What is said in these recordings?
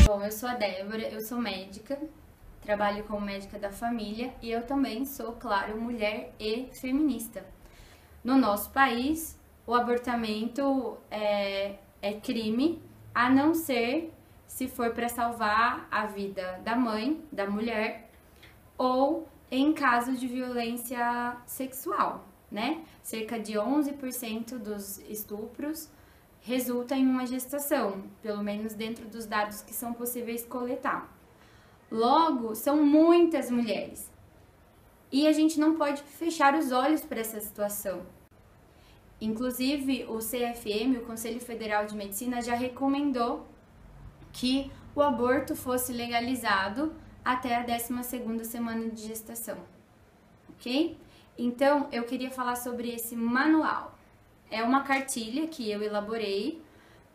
Bom, eu sou a Débora, eu sou médica, trabalho como médica da família e eu também sou, claro, mulher e feminista. No nosso país, o abortamento é crime, a não ser se for para salvar a vida da mãe, da mulher, ou em caso de violência sexual, né? Cerca de 11% dos estupros resulta em uma gestação, pelo menos dentro dos dados que são possíveis coletar. Logo, são muitas mulheres. E a gente não pode fechar os olhos para essa situação. Inclusive, o CFM, o Conselho Federal de Medicina, já recomendou que o aborto fosse legalizado até a 12ª semana de gestação, ok? Então, eu queria falar sobre esse manual. É uma cartilha que eu elaborei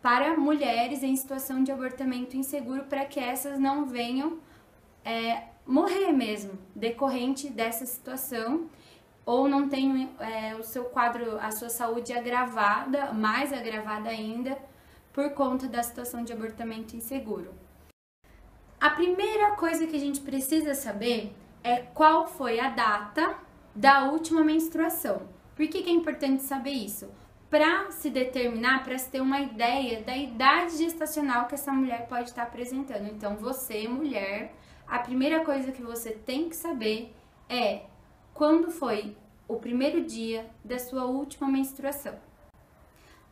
para mulheres em situação de abortamento inseguro, para que essas não venham morrer mesmo, decorrente dessa situação, ou não tenham o seu quadro, a sua saúde agravada, mais agravada ainda, por conta da situação de abortamento inseguro. A primeira coisa que a gente precisa saber é qual foi a data da última menstruação. Por que é importante saber isso? Para se determinar, para se ter uma ideia da idade gestacional que essa mulher pode estar apresentando. Então, você, mulher, a primeira coisa que você tem que saber é quando foi o primeiro dia da sua última menstruação.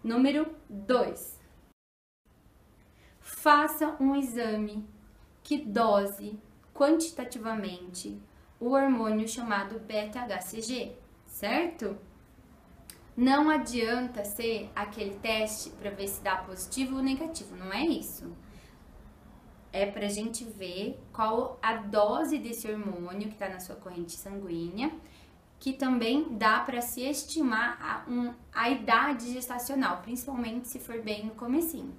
Número 2. Faça um exame que dose quantitativamente o hormônio chamado beta-HCG, certo? Não adianta ser aquele teste para ver se dá positivo ou negativo, não é isso. É pra gente ver qual a dose desse hormônio que está na sua corrente sanguínea, que também dá para se estimar a idade gestacional, principalmente se for bem no comecinho.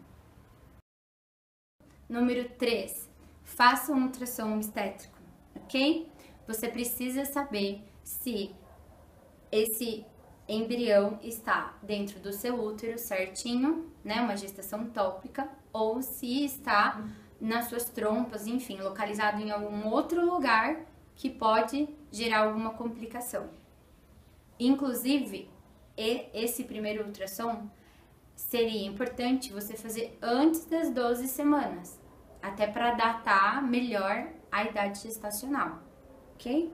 Número 3. Faça um ultrassom obstétrico, ok? Você precisa saber se esse embrião está dentro do seu útero certinho, né? Uma gestação tópica, ou se está nas suas trompas, enfim, localizado em algum outro lugar que pode gerar alguma complicação. Inclusive, esse primeiro ultrassom seria importante você fazer antes das 12 semanas, até para datar melhor a idade gestacional, ok?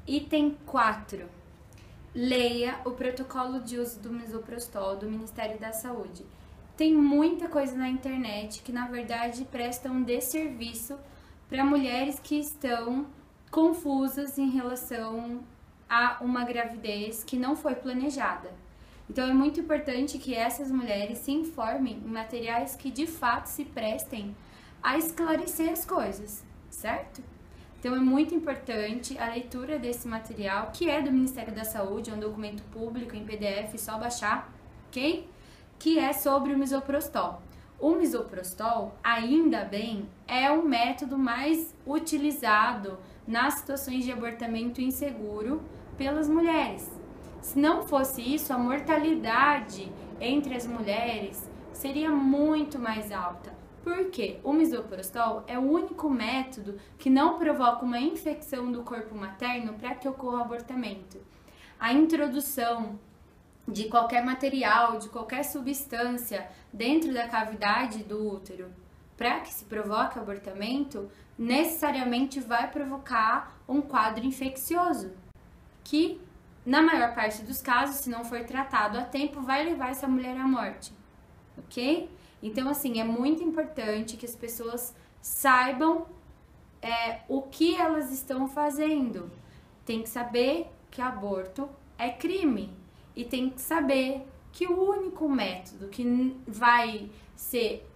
Item 4. Leia o protocolo de uso do misoprostol do Ministério da Saúde. Tem muita coisa na internet que, na verdade, presta um desserviço para mulheres que estão confusas em relação a uma gravidez que não foi planejada. Então, é muito importante que essas mulheres se informem em materiais que, de fato, se prestem a esclarecer as coisas, certo? Então, é muito importante a leitura desse material, que é do Ministério da Saúde, é um documento público em PDF, só baixar, ok? Que é sobre o misoprostol. O misoprostol, ainda bem, é o método mais utilizado nas situações de abortamento inseguro pelas mulheres. Se não fosse isso, a mortalidade entre as mulheres seria muito mais alta. Porque o misoprostol é o único método que não provoca uma infecção do corpo materno para que ocorra o abortamento. A introdução de qualquer material, de qualquer substância dentro da cavidade do útero para que se provoque o abortamento, necessariamente vai provocar um quadro infeccioso, que na maior parte dos casos, se não for tratado a tempo, vai levar essa mulher à morte, ok? Então, assim, é muito importante que as pessoas saibam o que elas estão fazendo. Tem que saber que aborto é crime e tem que saber que o único método que vai ser,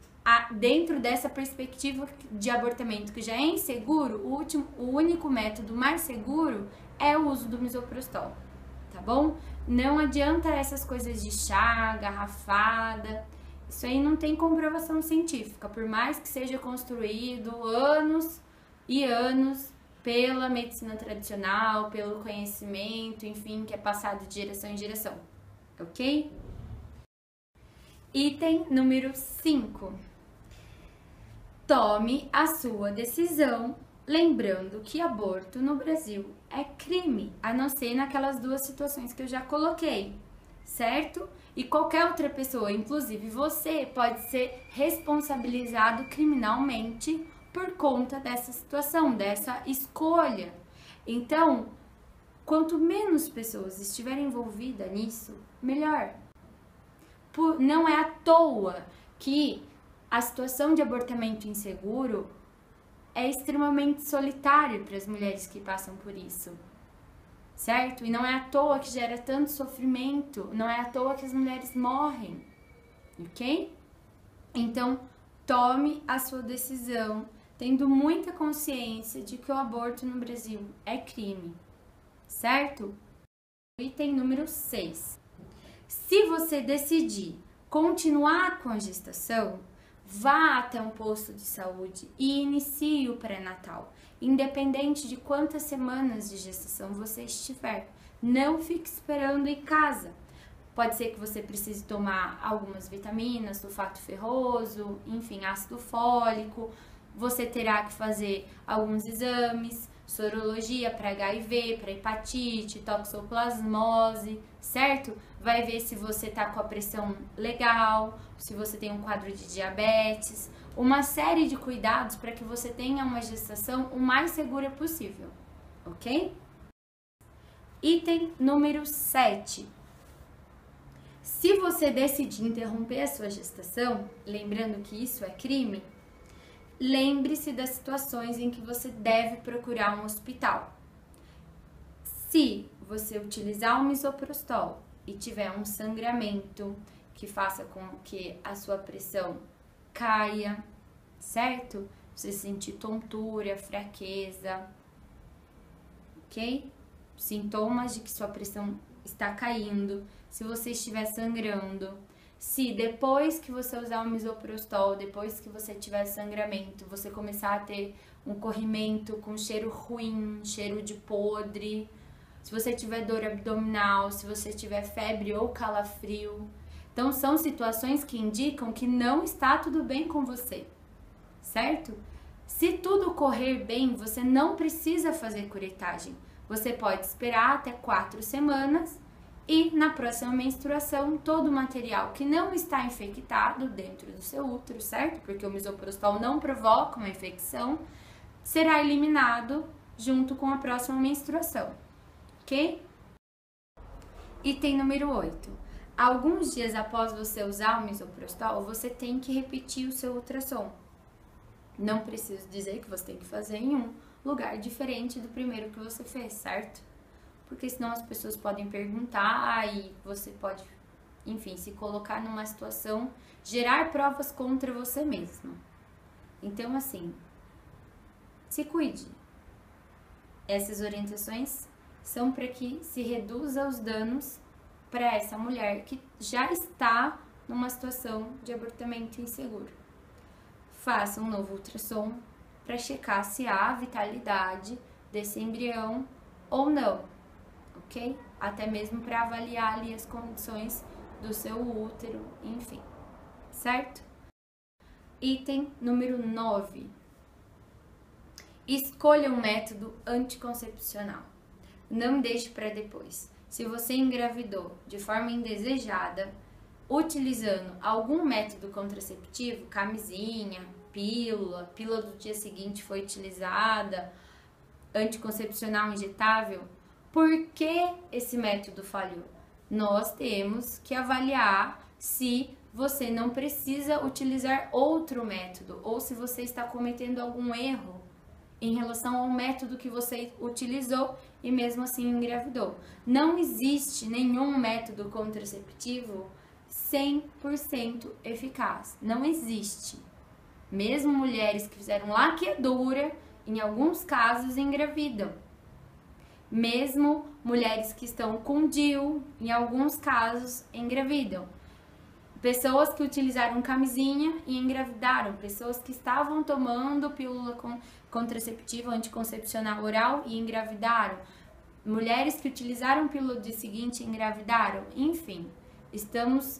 dentro dessa perspectiva de abortamento que já é inseguro, o único método mais seguro é o uso do misoprostol, tá bom? Não adianta essas coisas de chá, garrafada. Isso aí não tem comprovação científica, por mais que seja construído anos e anos pela medicina tradicional, pelo conhecimento, enfim, que é passado de geração em geração, ok? Item número 5. tome a sua decisão, lembrando que aborto no Brasil é crime, a não ser naquelas duas situações que eu já coloquei, certo? E qualquer outra pessoa, inclusive você, pode ser responsabilizado criminalmente por conta dessa situação, dessa escolha. Então, quanto menos pessoas estiverem envolvidas nisso, melhor. Não é à toa que a situação de abortamento inseguro é extremamente solitário para as mulheres que passam por isso, certo? E não é à toa que gera tanto sofrimento, não é à toa que as mulheres morrem, ok? Então, tome a sua decisão, tendo muita consciência de que o aborto no Brasil é crime, certo? Item número 6. Se você decidir continuar com a gestação, vá até um posto de saúde e inicie o pré-natal, independente de quantas semanas de gestação você estiver. Não fique esperando em casa. Pode ser que você precise tomar algumas vitaminas, sulfato ferroso, enfim, ácido fólico. Você terá que fazer alguns exames, sorologia para HIV, para hepatite, toxoplasmose, certo? Vai ver se você tá com a pressão legal, se você tem um quadro de diabetes, uma série de cuidados para que você tenha uma gestação o mais segura possível, ok? Item número 7. Se você decidir interromper a sua gestação, lembrando que isso é crime, lembre-se das situações em que você deve procurar um hospital. Se você utilizar o misoprostol e tiver um sangramento que faça com que a sua pressão caia, certo? Você sentir tontura, fraqueza, ok? Sintomas de que sua pressão está caindo, se você estiver sangrando. Se depois que você usar o misoprostol, depois que você tiver sangramento, você começar a ter um corrimento com cheiro ruim, cheiro de podre, se você tiver dor abdominal, se você tiver febre ou calafrio. Então, são situações que indicam que não está tudo bem com você, certo? Se tudo correr bem, você não precisa fazer curetagem. Você pode esperar até 4 semanas e na próxima menstruação, todo o material que não está infectado dentro do seu útero, certo? Porque o misoprostol não provoca uma infecção, será eliminado junto com a próxima menstruação, ok? Item número 8. Alguns dias após você usar o misoprostol, você tem que repetir o seu ultrassom. Não preciso dizer que você tem que fazer em um lugar diferente do primeiro que você fez, certo? Porque senão as pessoas podem perguntar e você pode, enfim, se colocar numa situação, gerar provas contra você mesmo. Então, assim, se cuide. Essas orientações são para que se reduza os danos para essa mulher que já está numa situação de abortamento inseguro. Faça um novo ultrassom para checar se há vitalidade desse embrião ou não, ok? Até mesmo para avaliar ali as condições do seu útero, enfim, certo? Item número 9. Escolha um método anticoncepcional. Não deixe para depois. Se você engravidou de forma indesejada, utilizando algum método contraceptivo, camisinha, pílula do dia seguinte foi utilizada, anticoncepcional injetável, por que esse método falhou? Nós temos que avaliar se você não precisa utilizar outro método ou se você está cometendo algum erro em relação ao método que você utilizou e mesmo assim engravidou. Não existe nenhum método contraceptivo 100% eficaz. Não existe. Mesmo mulheres que fizeram laqueadura, em alguns casos engravidam. Mesmo mulheres que estão com DIU, em alguns casos engravidam. Pessoas que utilizaram camisinha e engravidaram. Pessoas que estavam tomando pílula contraceptiva anticoncepcional oral e engravidaram. Mulheres que utilizaram pílula do dia seguinte e engravidaram. Enfim, estamos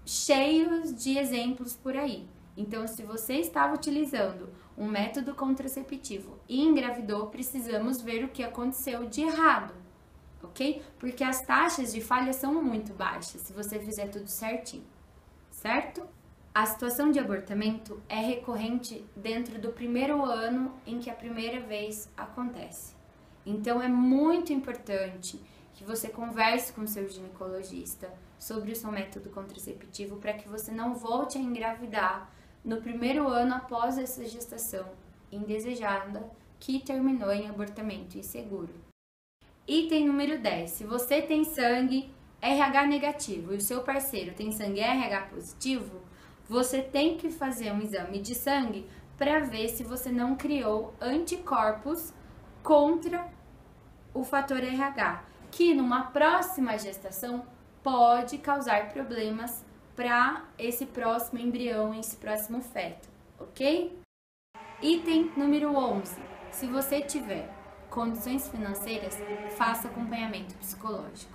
cheios de exemplos por aí. Então, se você estava utilizando um método contraceptivo e engravidou, precisamos ver o que aconteceu de errado, ok? Porque as taxas de falha são muito baixas se você fizer tudo certinho, certo? A situação de abortamento é recorrente dentro do primeiro ano em que a primeira vez acontece. Então, é muito importante que você converse com o seu ginecologista sobre o seu método contraceptivo para que você não volte a engravidar no primeiro ano após essa gestação indesejada que terminou em abortamento inseguro. Item número 10. Se você tem sangue RH negativo e o seu parceiro tem sangue RH positivo, você tem que fazer um exame de sangue para ver se você não criou anticorpos contra o fator RH, que numa próxima gestação pode causar problemas para esse próximo embrião, esse próximo feto, ok? Item número 11. Se você tiver condições financeiras, faça acompanhamento psicológico.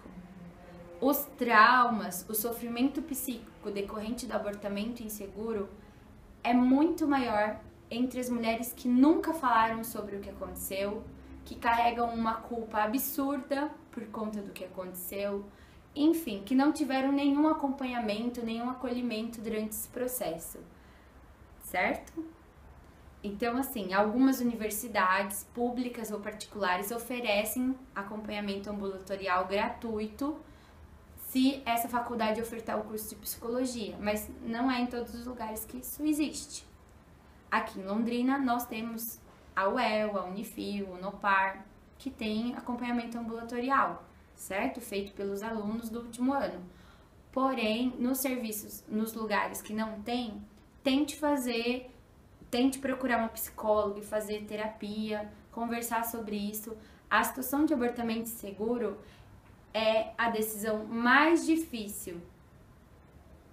Os traumas, o sofrimento psíquico decorrente do abortamento inseguro é muito maior entre as mulheres que nunca falaram sobre o que aconteceu, que carregam uma culpa absurda por conta do que aconteceu, enfim, que não tiveram nenhum acompanhamento, nenhum acolhimento durante esse processo, certo? Então, assim, algumas universidades públicas ou particulares oferecem acompanhamento ambulatorial gratuito se essa faculdade ofertar o curso de psicologia, mas não é em todos os lugares que isso existe. Aqui em Londrina, nós temos a UEL, a Unifil, o Unopar, que tem acompanhamento ambulatorial, certo? Feito pelos alunos do último ano. Porém, nos serviços, nos lugares que não tem, tente procurar uma psicóloga e fazer terapia, conversar sobre isso. A situação de abortamento seguro é a decisão mais difícil.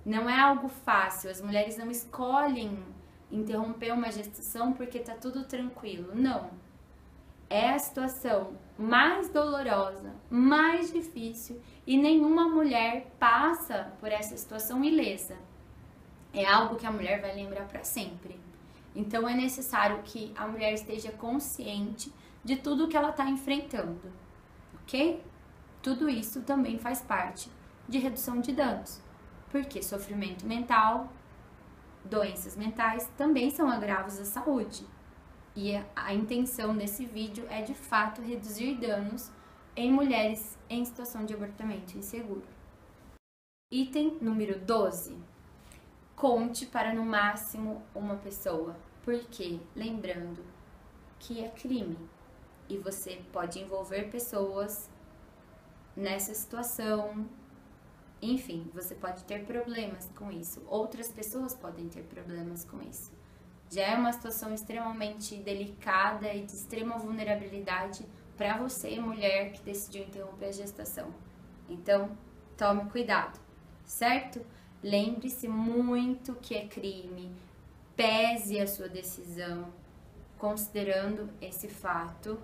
Não é algo fácil. As mulheres não escolhem interromper uma gestação porque tá tudo tranquilo. Não. É a situação mais dolorosa, mais difícil, e nenhuma mulher passa por essa situação ilesa. É algo que a mulher vai lembrar para sempre. Então é necessário que a mulher esteja consciente de tudo que ela está enfrentando, ok? Tudo isso também faz parte de redução de danos, porque sofrimento mental, doenças mentais também são agravos à saúde. E a intenção desse vídeo é de fato reduzir danos em mulheres em situação de abortamento inseguro. Item número 12. Conte para no máximo uma pessoa. Porque, lembrando que é crime e você pode envolver pessoas nessa situação, enfim, você pode ter problemas com isso, outras pessoas podem ter problemas com isso. Já é uma situação extremamente delicada e de extrema vulnerabilidade para você, mulher, que decidiu interromper a gestação. Então, tome cuidado, certo? Lembre-se muito que é crime. Pese a sua decisão, considerando esse fato.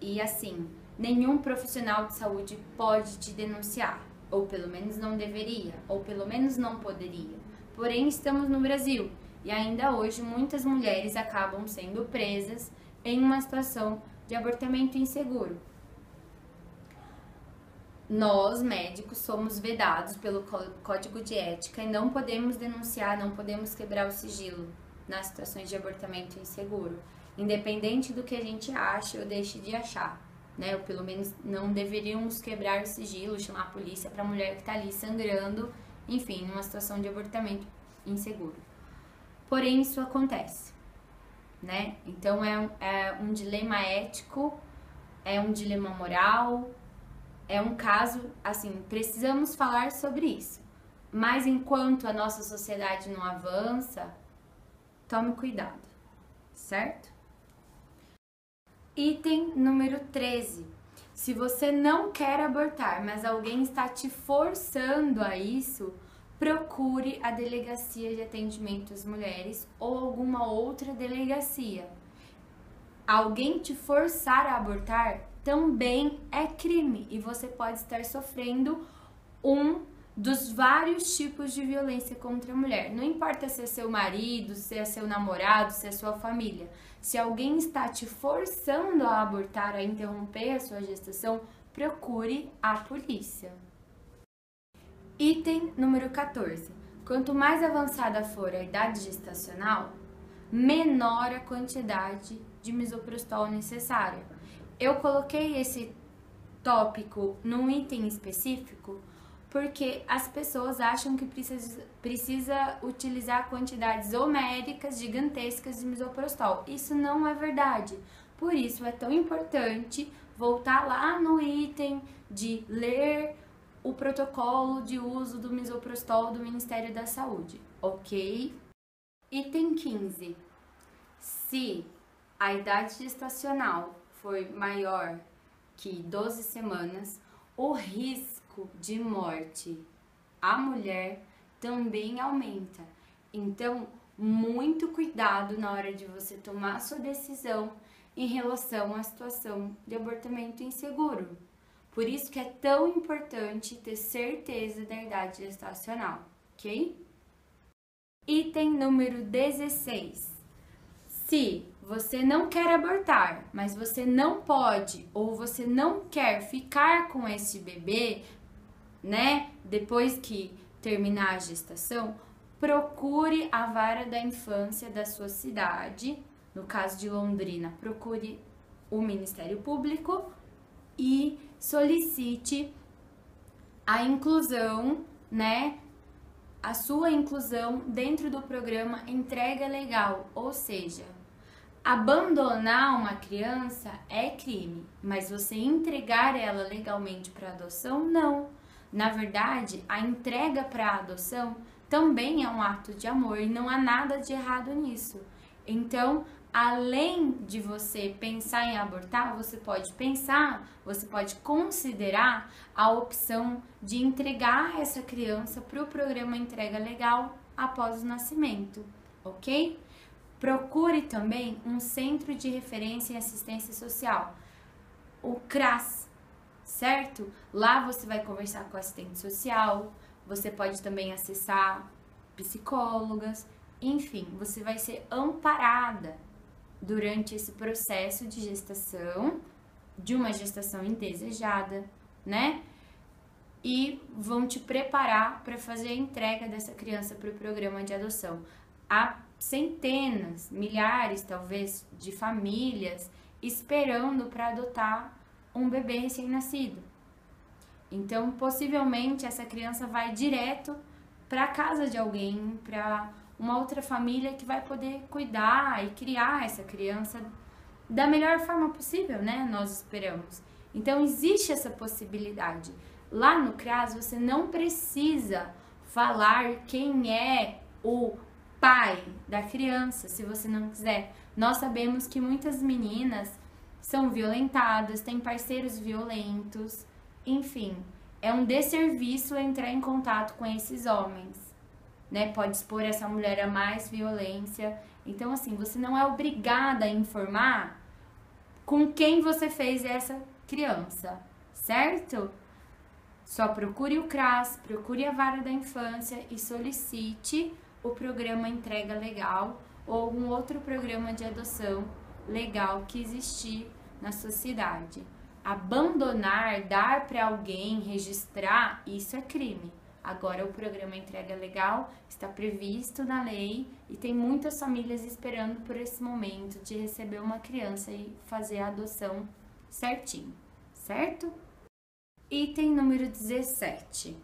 E assim, nenhum profissional de saúde pode te denunciar, ou pelo menos não deveria, ou pelo menos não poderia. Porém, estamos no Brasil e ainda hoje muitas mulheres acabam sendo presas em uma situação de abortamento inseguro. Nós, médicos, somos vedados pelo Código de Ética e não podemos denunciar, não podemos quebrar o sigilo nas situações de abortamento inseguro, independente do que a gente ache ou deixe de achar, né? Ou pelo menos não deveríamos quebrar o sigilo, chamar a polícia para a mulher que está ali sangrando, enfim, numa situação de abortamento inseguro. Porém, isso acontece, né? Então, é um dilema ético, é um dilema moral. É um caso, assim, precisamos falar sobre isso. Mas enquanto a nossa sociedade não avança, tome cuidado, certo? Item número 13. Se você não quer abortar, mas alguém está te forçando a isso, procure a Delegacia de Atendimento às Mulheres ou alguma outra delegacia. Alguém te forçar a abortar também é crime e você pode estar sofrendo um dos vários tipos de violência contra a mulher. Não importa se é seu marido, se é seu namorado, se é sua família. Se alguém está te forçando a abortar, a interromper a sua gestação, procure a polícia. Item número 14. Quanto mais avançada for a idade gestacional, menor a quantidade de misoprostol necessária. Eu coloquei esse tópico num item específico porque as pessoas acham que precisa utilizar quantidades homéricas gigantescas de misoprostol. Isso não é verdade. Por isso é tão importante voltar lá no item de ler o protocolo de uso do misoprostol do Ministério da Saúde, ok? Item 15. Se a idade gestacional for maior que 12 semanas, o risco de morte à mulher também aumenta. Então, muito cuidado na hora de você tomar a sua decisão em relação à situação de abortamento inseguro. Por isso que é tão importante ter certeza da idade gestacional, ok? Item número 16. Se você não quer abortar, mas você não pode ou você não quer ficar com esse bebê, né, depois que terminar a gestação, procure a vara da infância da sua cidade. No caso de Londrina, procure o Ministério Público e solicite a inclusão, né, a sua inclusão dentro do programa Entrega Legal, ou seja, abandonar uma criança é crime, mas você entregar ela legalmente para adoção, não. Na verdade, a entrega para adoção também é um ato de amor e não há nada de errado nisso. Então, além de você pensar em abortar, você pode considerar a opção de entregar essa criança para o programa Entrega Legal após o nascimento, ok? Procure também um centro de referência em assistência social, o CRAS, certo? Lá você vai conversar com o assistente social, você pode também acessar psicólogas, enfim, você vai ser amparada durante esse processo de gestação, de uma gestação indesejada, né? E vão te preparar para fazer a entrega dessa criança para o programa de adoção. Há centenas, milhares talvez de famílias esperando para adotar um bebê recém-nascido. Então, possivelmente essa criança vai direto para a casa de alguém, para uma outra família que vai poder cuidar e criar essa criança da melhor forma possível, né? Nós esperamos. Então, existe essa possibilidade. Lá no CRAS, você não precisa falar quem é o pai da criança, se você não quiser. Nós sabemos que muitas meninas são violentadas, têm parceiros violentos, enfim, é um desserviço entrar em contato com esses homens, né? Pode expor essa mulher a mais violência. Então, assim, você não é obrigada a informar com quem você fez essa criança, certo? Só procure o CRAS, procure a vara da infância e solicite o programa Entrega Legal ou algum outro programa de adoção legal que existir na sua cidade. Abandonar, dar para alguém, registrar, isso é crime. Agora o programa Entrega Legal está previsto na lei e tem muitas famílias esperando por esse momento de receber uma criança e fazer a adoção certinho, certo? Item número 17.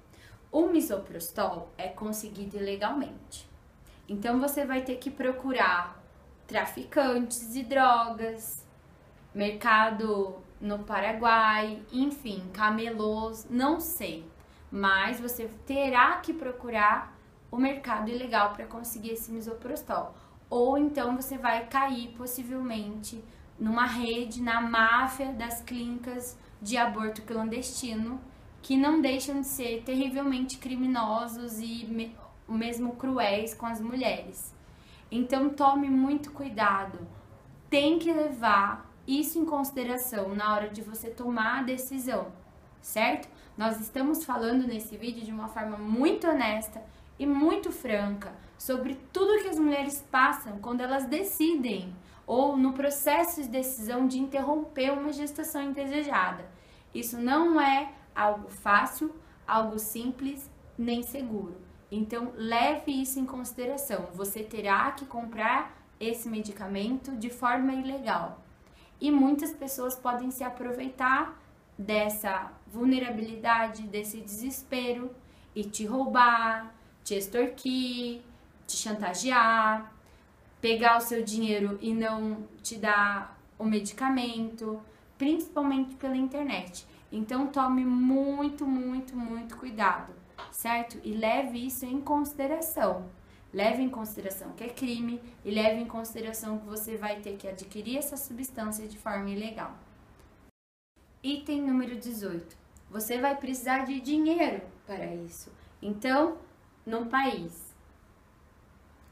O misoprostol é conseguido ilegalmente. Então você vai ter que procurar traficantes de drogas, mercado no Paraguai, enfim, camelôs, não sei. Mas você terá que procurar o mercado ilegal para conseguir esse misoprostol. Ou então você vai cair possivelmente numa rede, na máfia das clínicas de aborto clandestino, que não deixam de ser terrivelmente criminosos e mesmo cruéis com as mulheres. Então tome muito cuidado, tem que levar isso em consideração na hora de você tomar a decisão, certo? Nós estamos falando nesse vídeo de uma forma muito honesta e muito franca sobre tudo que as mulheres passam quando elas decidem ou no processo de decisão de interromper uma gestação indesejada. Isso não é algo fácil, algo simples, nem seguro. Então, leve isso em consideração. Você terá que comprar esse medicamento de forma ilegal. E muitas pessoas podem se aproveitar dessa vulnerabilidade, desse desespero e te roubar, te extorquir, te chantagear, pegar o seu dinheiro e não te dar o medicamento, principalmente pela internet. Então tome muito, muito, muito cuidado, certo? E leve isso em consideração. Leve em consideração que é crime e leve em consideração que você vai ter que adquirir essa substância de forma ilegal. Item número 18. Você vai precisar de dinheiro para isso. Então, num país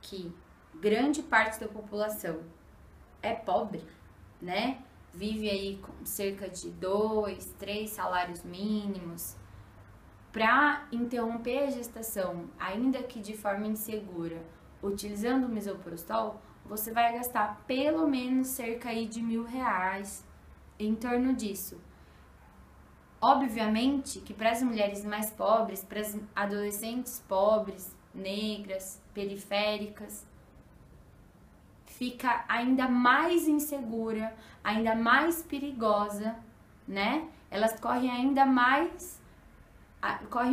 que grande parte da população é pobre, né? Vive aí com cerca de 2, 3 salários mínimos. Para interromper a gestação, ainda que de forma insegura, utilizando o misoprostol, você vai gastar pelo menos cerca aí de R$1.000 em torno disso. Obviamente que para as mulheres mais pobres, para as adolescentes pobres, negras, periféricas, fica ainda mais insegura, ainda mais perigosa, né? Elas correm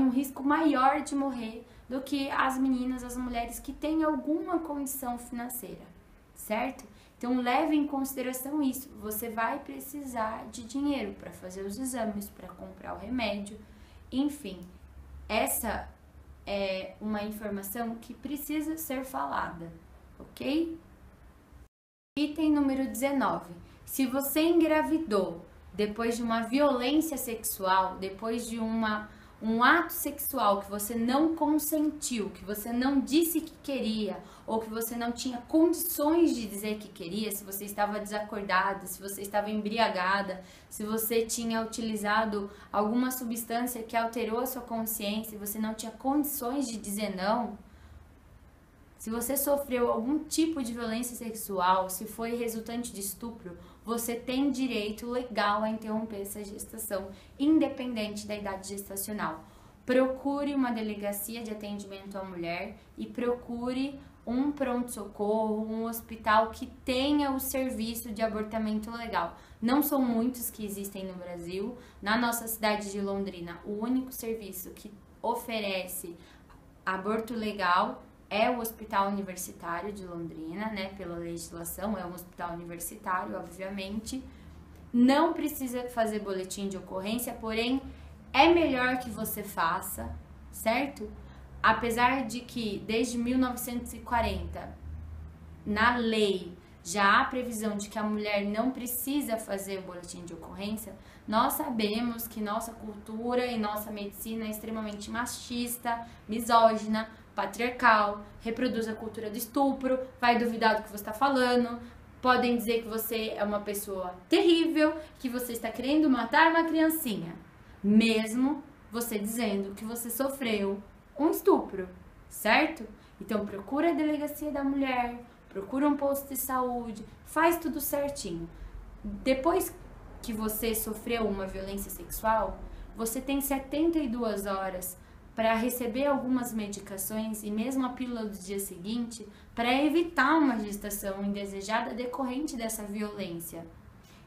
um risco maior de morrer do que as meninas, as mulheres que têm alguma condição financeira, certo? Então leve em consideração isso. Você vai precisar de dinheiro para fazer os exames, para comprar o remédio, enfim. Essa é uma informação que precisa ser falada, ok? Item número 19. Se você engravidou depois de uma violência sexual, depois de um ato sexual que você não consentiu, que você não disse que queria, ou que você não tinha condições de dizer que queria, se você estava desacordada, se você estava embriagada, se você tinha utilizado alguma substância que alterou a sua consciência e você não tinha condições de dizer não, se você sofreu algum tipo de violência sexual, se foi resultante de estupro, você tem direito legal a interromper essa gestação, independente da idade gestacional. Procure uma delegacia de atendimento à mulher e procure um pronto-socorro, um hospital que tenha o serviço de abortamento legal. Não são muitos que existem no Brasil. Na nossa cidade de Londrina, o único serviço que oferece aborto legal é o Hospital Universitário de Londrina, né? Pela legislação, é um hospital universitário, obviamente. Não precisa fazer boletim de ocorrência, porém, é melhor que você faça, certo? Apesar de que, desde 1940, na lei, já há previsão de que a mulher não precisa fazer o boletim de ocorrência, nós sabemos que nossa cultura e nossa medicina é extremamente machista, misógina, patriarcal, reproduz a cultura do estupro, vai duvidar do que você está falando, podem dizer que você é uma pessoa terrível, que você está querendo matar uma criancinha, mesmo você dizendo que você sofreu um estupro, certo? Então procura a delegacia da mulher, procura um posto de saúde, faz tudo certinho. Depois que você sofreu uma violência sexual, você tem 72 horas para receber algumas medicações e mesmo a pílula do dia seguinte para evitar uma gestação indesejada decorrente dessa violência.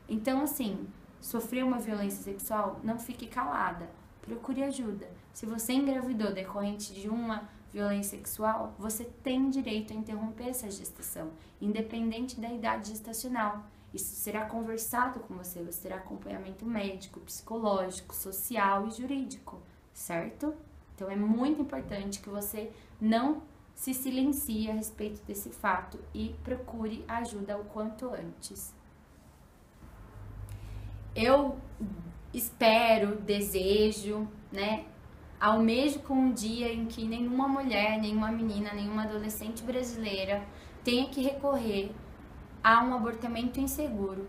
Então, assim, sofreu uma violência sexual, não fique calada, procure ajuda. Se você engravidou decorrente de uma violência sexual, você tem direito a interromper essa gestação, independente da idade gestacional. Isso será conversado com você, você terá acompanhamento médico, psicológico, social e jurídico, certo? Então é muito importante que você não se silencie a respeito desse fato e procure ajuda o quanto antes. Eu espero, desejo, né, almejo com um dia em que nenhuma mulher, nenhuma menina, nenhuma adolescente brasileira tenha que recorrer a um abortamento inseguro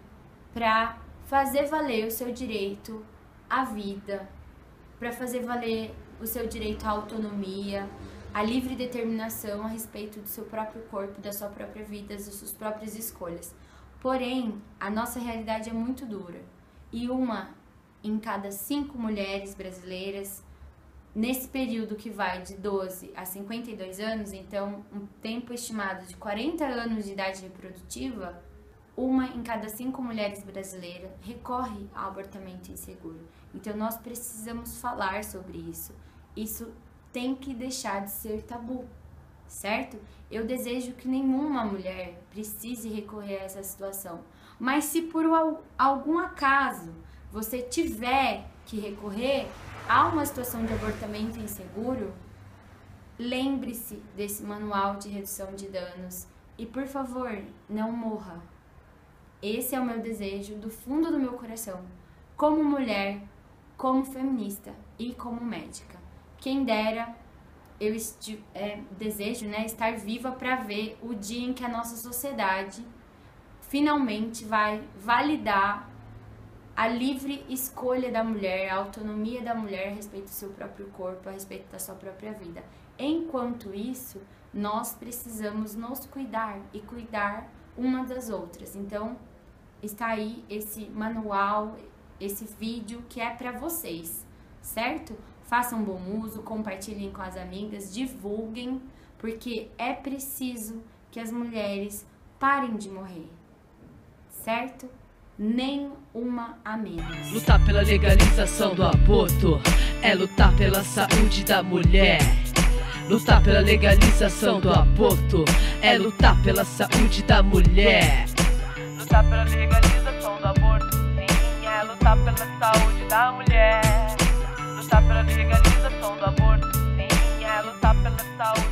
para fazer valer o seu direito à vida, para fazer valer o seu direito à autonomia, à livre determinação a respeito do seu próprio corpo, da sua própria vida, das suas próprias escolhas. Porém, a nossa realidade é muito dura e uma em cada 5 mulheres brasileiras, nesse período que vai de 12 a 52 anos, então um tempo estimado de 40 anos de idade reprodutiva, uma em cada 5 mulheres brasileiras recorre ao abortamento inseguro. Então nós precisamos falar sobre isso. Isso tem que deixar de ser tabu, certo? Eu desejo que nenhuma mulher precise recorrer a essa situação. Mas se por algum acaso você tiver que recorrer a uma situação de abortamento inseguro, lembre-se desse manual de redução de danos e, por favor, não morra. Esse é o meu desejo do fundo do meu coração, como mulher, como feminista e como médica. Quem dera eu desejo, estar viva para ver o dia em que a nossa sociedade finalmente vai validar a livre escolha da mulher, a autonomia da mulher a respeito do seu próprio corpo, a respeito da sua própria vida. Enquanto isso, nós precisamos nos cuidar e cuidar uma das outras. Então, está aí esse manual, esse vídeo que é para vocês, certo? Façam bom uso, compartilhem com as amigas, divulguem, porque é preciso que as mulheres parem de morrer, certo? Nem uma a menos. Lutar pela legalização do aborto é lutar pela saúde da mulher. Lutar pela legalização do aborto é lutar pela saúde da mulher. Lutar pela legalização do aborto, sim, é lutar pela saúde da mulher. Lutar pela legalização do aborto, sim, é lutar pela saúde